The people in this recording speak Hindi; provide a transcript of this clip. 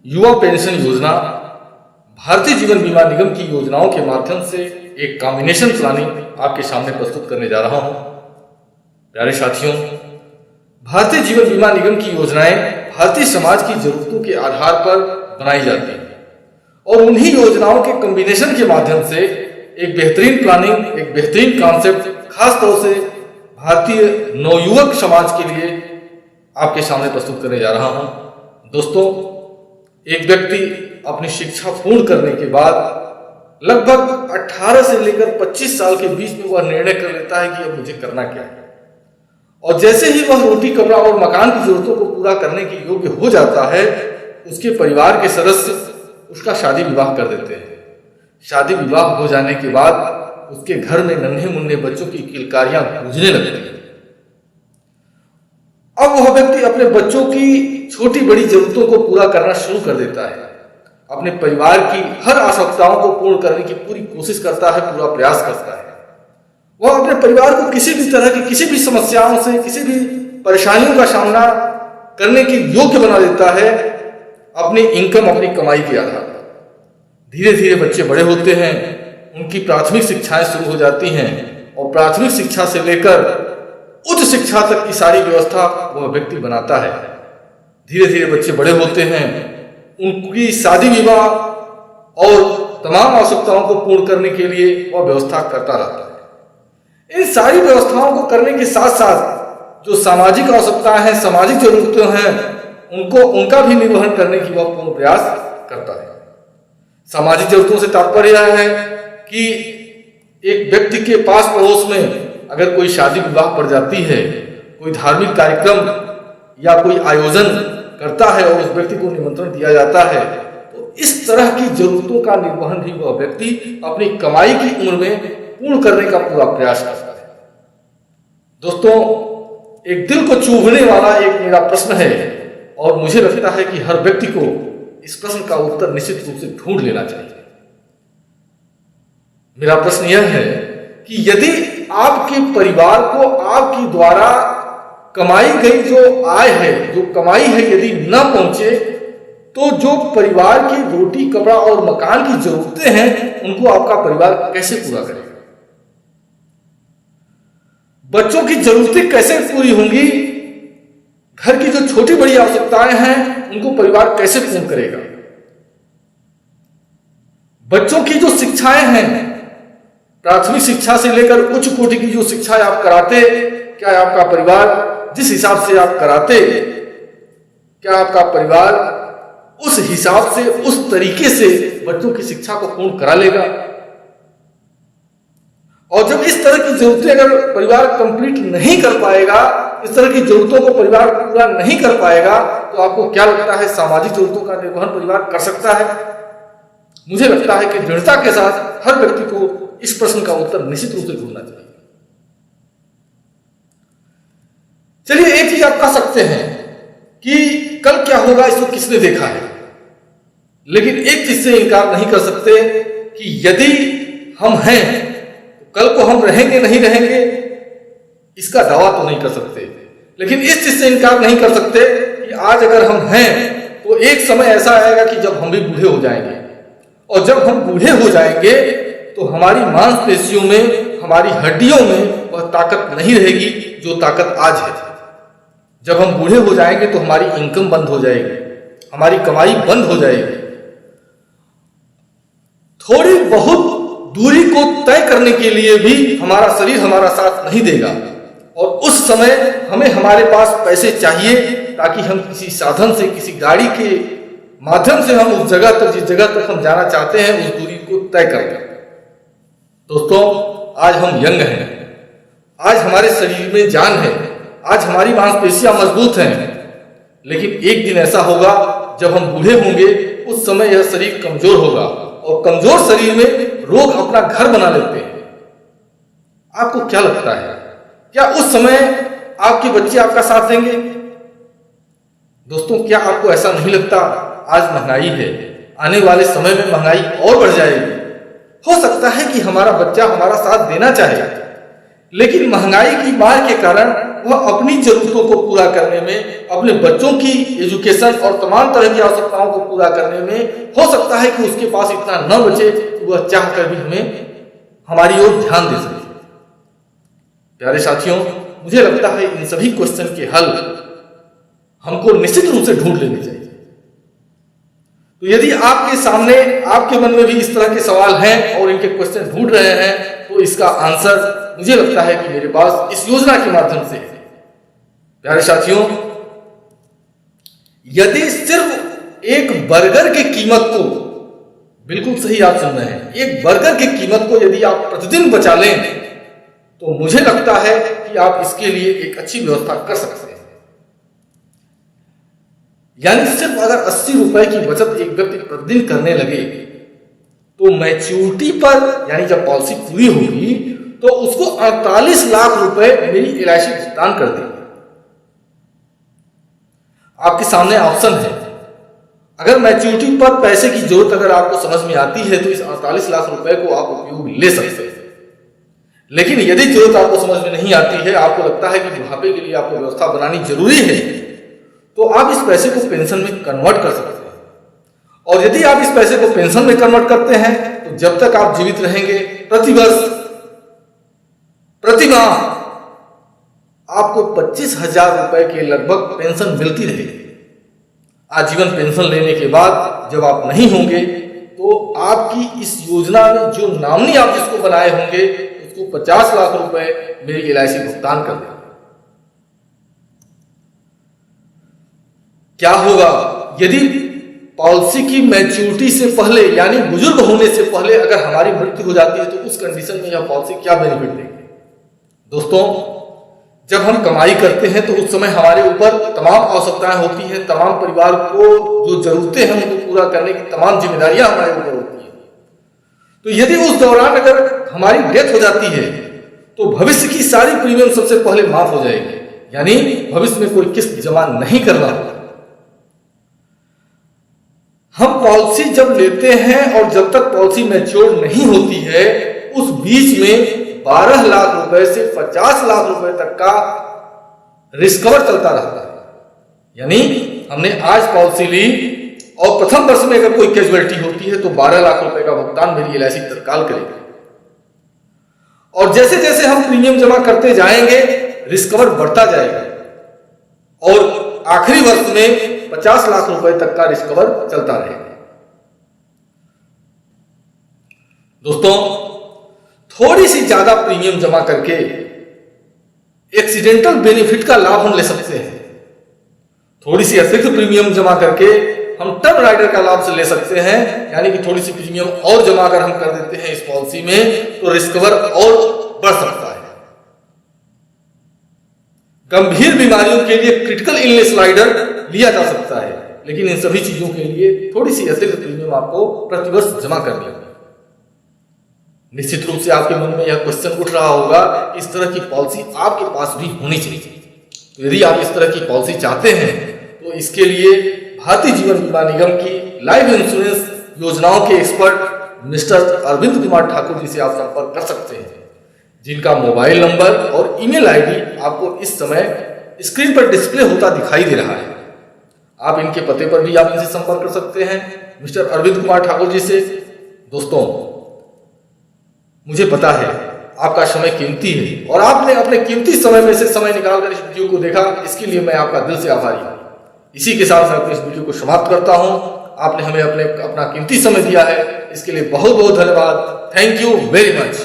युवा पेंशन योजना भारतीय जीवन बीमा निगम की योजनाओं के माध्यम से एक कॉम्बिनेशन प्लानिंग आपके सामने प्रस्तुत करने जा रहा हूं। प्यारे साथियों, भारतीय जीवन बीमा निगम की योजनाएं भारतीय समाज की जरूरतों के आधार पर बनाई जाती हैं और उन्हीं योजनाओं के कॉम्बिनेशन के माध्यम से एक बेहतरीन प्लानिंग, एक बेहतरीन कॉन्सेप्ट खास तौर से भारतीय नवयुवक समाज के लिए आपके सामने प्रस्तुत करने जा रहा हूं। दोस्तों, एक व्यक्ति अपनी शिक्षा पूर्ण करने के बाद लगभग 18 से लेकर 25 साल के बीच में वह निर्णय कर लेता है कि अब मुझे करना क्या है, और जैसे ही वह रोटी कपड़ा और मकान की जरूरतों को पूरा करने के योग्य हो जाता है, उसके परिवार के सदस्य उसका शादी विवाह कर देते हैं। शादी विवाह हो जाने के बाद उसके घर में नन्हे मुन्ने बच्चों की किलकारियां गूंजने लगती हैं। अब वह व्यक्ति अपने बच्चों की छोटी बड़ी जरूरतों को पूरा करना शुरू कर देता है, अपने परिवार की हर आवश्यकताओं को पूर्ण करने की पूरी कोशिश करता है, पूरा प्रयास करता है। वह अपने परिवार को किसी भी तरह की किसी भी समस्याओं से, किसी भी परेशानियों का सामना करने के योग्य बना देता है अपनी इनकम, अपनी कमाई के आधार पर। धीरे धीरे बच्चे बड़े होते हैं, उनकी प्राथमिक शिक्षाएं शुरू हो जाती हैं और प्राथमिक शिक्षा से लेकर उच्च शिक्षा तक की सारी व्यवस्था वह व्यक्ति बनाता है। धीरे धीरे बच्चे बड़े होते हैं, उनकी शादी विवाह और तमाम आवश्यकताओं को पूर्ण करने के लिए वह व्यवस्था करता रहता है। इन सारी व्यवस्थाओं को करने के साथ साथ जो सामाजिक आवश्यकताएं हैं, सामाजिक जरूरतें हैं, उनका भी निर्वहन करने की वह पूर्ण प्रयास करता है। सामाजिक जरूरतों से तात्पर्य है कि एक व्यक्ति के पास पड़ोस में अगर कोई शादी विवाह पड़ जाती है, कोई धार्मिक कार्यक्रम या कोई आयोजन करता है और उस व्यक्ति को निमंत्रण दिया जाता है, तो इस तरह की जरूरतों का निर्वहन भी वह व्यक्ति अपनी कमाई की उम्र में पूर्ण करने का पूरा प्रयास करता है। दोस्तों, एक दिल को चुभने वाला एक मेरा प्रश्न है और मुझे लगता है कि हर व्यक्ति को इस प्रश्न का उत्तर निश्चित रूप से ढूंढ लेना चाहिए। मेरा प्रश्न यह है कि यदि आपके परिवार को आपके द्वारा कमाई गई जो आय है, जो कमाई है, यदि न पहुंचे, तो जो परिवार की रोटी कपड़ा और मकान की जरूरतें हैं उनको आपका परिवार कैसे पूरा करेगा? बच्चों की जरूरतें कैसे पूरी होंगी? घर की जो छोटी बड़ी आवश्यकताएं हैं उनको परिवार कैसे पूर्ण करेगा? बच्चों की जो शिक्षाएं हैं, प्राथमिक शिक्षा से लेकर उच्च कोटि की जो शिक्षा आप कराते, क्या आपका परिवार जिस हिसाब से आप कराते, क्या आपका परिवार उस हिसाब से, उस तरीके से बच्चों की शिक्षा को पूर्ण करा लेगा? और जब इस तरह की जरूरतें अगर परिवार कंप्लीट नहीं कर पाएगा, इस तरह की जरूरतों को परिवार पूरा नहीं कर पाएगा, तो आपको क्या लगता है सामाजिक जरूरतों का निर्वहन परिवार कर सकता है? मुझे लगता है कि दृढ़ता के साथ हर व्यक्ति को इस प्रश्न का उत्तर निश्चित रूप से ढूंढना चाहिए। चलिए, एक चीज आप कह सकते हैं कि कल क्या होगा इसको किसने देखा है, लेकिन एक चीज से इनकार नहीं कर सकते कि यदि हम हैं तो कल को हम रहेंगे नहीं रहेंगे इसका दावा तो नहीं कर सकते, लेकिन इस चीज से इनकार नहीं कर सकते कि आज अगर हम हैं तो एक समय ऐसा आएगा कि जब हम भी बूढ़े हो जाएंगे, और जब हम बूढ़े हो जाएंगे तो हमारी मांसपेशियों में, हमारी हड्डियों में वह ताकत नहीं रहेगी जो ताकत आज है। जब हम बूढ़े हो जाएंगे तो हमारी इनकम बंद हो जाएगी, हमारी कमाई बंद हो जाएगी। थोड़ी बहुत दूरी को तय करने के लिए भी हमारा शरीर हमारा साथ नहीं देगा, और उस समय हमें हमारे पास पैसे चाहिए ताकि हम किसी साधन से, किसी गाड़ी के माध्यम से हम उस जगह तक, जिस जगह तक हम जाना चाहते हैं, उस दूरी को तय कर लें। दोस्तों, आज हम यंग हैं, आज हमारे शरीर में जान है, आज हमारी मांसपेशियां मजबूत हैं, लेकिन एक दिन ऐसा होगा जब हम बूढ़े होंगे, उस समय यह शरीर कमजोर होगा और कमजोर शरीर में रोग अपना घर बना लेते हैं। आपको क्या लगता है, क्या उस समय आपके बच्चे आपका साथ देंगे? दोस्तों, क्या आपको ऐसा नहीं लगता आज महंगाई है, आने वाले समय में महंगाई और बढ़ जाएगी? हो सकता है कि हमारा बच्चा हमारा साथ देना चाहे, लेकिन महंगाई की मार के कारण वह अपनी जरूरतों को पूरा करने में, अपने बच्चों की एजुकेशन और तमाम तरह की आवश्यकताओं को पूरा करने में हो सकता है कि उसके पास इतना न बचे कि वह चाह कर भी हमें हमारी ओर ध्यान दे सके। प्यारे साथियों, मुझे लगता है इन सभी क्वेश्चन के हल हमको निश्चित रूप से ढूंढ लेने चाहिए। तो यदि आपके सामने, आपके मन में भी इस तरह के सवाल हैं और इनके क्वेश्चन ढूंढ रहे हैं, तो इसका आंसर मुझे लगता है कि मेरे पास इस योजना के माध्यम से है। प्यारे साथियों, यदि सिर्फ एक बर्गर की कीमत को, बिल्कुल सही आप सुन रहे हैं, एक बर्गर की कीमत को यदि आप प्रतिदिन बचा लें तो मुझे लगता है कि आप इसके लिए एक अच्छी व्यवस्था कर सकते हैं। यानी सिर्फ अगर 80 रुपए की बचत एक व्यक्ति प्रतिदिन करने लगे तो मैच्योरिटी पर, यानी जब पॉलिसी पूरी होगी तो उसको 48 लाख रुपए मेरी LIC भुगतान कर देगी। आपके सामने ऑप्शन है, अगर मैच्योरिटी पर पैसे की जरूरत अगर आपको समझ में आती है तो इस 48 लाख रुपए को आप उपयोग ले सकते हैं। लेकिन यदि जरूरत आपको समझ में नहीं आती है, आपको लगता है कि बुढ़ापे के लिए आपको व्यवस्था बनानी जरूरी है, तो आप इस पैसे को पेंशन में कन्वर्ट कर सकते हैं। और यदि आप इस पैसे को पेंशन में कन्वर्ट करते हैं तो जब तक आप जीवित रहेंगे, प्रतिवर्ष, प्रति माह आपको 25,000 रुपए के लगभग पेंशन मिलती रहेगी। आजीवन पेंशन लेने के बाद जब आप नहीं होंगे तो आपकी इस योजना में जो नॉमिनी आप जिसको बनाए होंगे उसको 50 लाख रुपए मेरी LIC भुगतान कर देगी। क्या होगा यदि पॉलिसी की मैच्योरिटी से पहले, यानी बुजुर्ग होने से पहले अगर हमारी मृत्यु हो जाती है, तो उस कंडीशन में यह पॉलिसी क्या बेनिफिट देगी? दोस्तों, जब हम कमाई करते हैं तो उस समय हमारे ऊपर तमाम आवश्यकताएं होती हैं, तमाम परिवार को जो जरूरतें हैं उनको पूरा करने की तमाम जिम्मेदारियां हमारे ऊपर होती हैं। तो यदि उस दौरान अगर हमारी डेथ हो जाती है तो भविष्य की सारी प्रीमियम सबसे पहले माफ हो जाएगी, यानी भविष्य में कोई किस्त जमा नहीं करना होगा। हम पॉलिसी जब लेते हैं और जब तक पॉलिसी मैच्योर नहीं होती है, उस बीच में 12 लाख रुपए से 50 लाख रुपए तक का रिस्क कवर चलता रहता है। यानी हमने आज पॉलिसी ली और प्रथम वर्ष में अगर कोई कैजुअलिटी होती है तो 12 लाख रुपए का भुगतान मेरी LIC तत्काल करेगी। और जैसे जैसे हम प्रीमियम जमा करते जाएंगे, रिस्क कवर बढ़ता जाएगा और आखिरी वर्ष में 50 लाख रुपए तक का रिस्क कवर चलता रहेगा। दोस्तों, थोड़ी सी ज्यादा प्रीमियम जमा करके एक्सीडेंटल बेनिफिट का लाभ हम ले सकते हैं। थोड़ी सी अतिरिक्त प्रीमियम जमा करके हम टर्म राइडर का लाभ से ले सकते हैं, यानी कि थोड़ी सी प्रीमियम और जमा अगर हम कर देते हैं इस पॉलिसी में तो रिस्क कवर और बढ़ सकता है। गंभीर बीमारियों के लिए क्रिटिकल इलनेस राइडर लिया जा सकता है, लेकिन इन सभी चीजों के लिए थोड़ी सी अतिरिक्त प्रीमियम आपको प्रतिवर्ष जमा करनी होगी। निश्चित रूप से आपके मन में यह क्वेश्चन उठ रहा होगा कि इस तरह की पॉलिसी आपके पास भी होनी चाहिए। तो यदि आप इस तरह की पॉलिसी चाहते हैं तो इसके लिए भारतीय जीवन बीमा निगम की लाइफ इंश्योरेंस योजनाओं के एक्सपर्ट मिस्टर अरविंद कुमार ठाकुर जी से आप संपर्क कर सकते हैं, जिनका मोबाइल नंबर और ईमेल आईडी आपको इस समय स्क्रीन पर डिस्प्ले होता दिखाई दे रहा है। आप इनके पते पर भी आप इनसे संपर्क कर सकते हैं, मिस्टर अरविंद कुमार ठाकुर जी से। दोस्तों, मुझे पता है आपका समय कीमती है और आपने अपने कीमती समय में से समय निकालकर इस वीडियो को देखा, इसके लिए मैं आपका दिल से आभारी हूँ। इसी के साथ मैं अपने इस वीडियो को समाप्त करता हूँ। आपने हमें अपना कीमती समय दिया है, इसके लिए बहुत बहुत धन्यवाद। Thank you very much.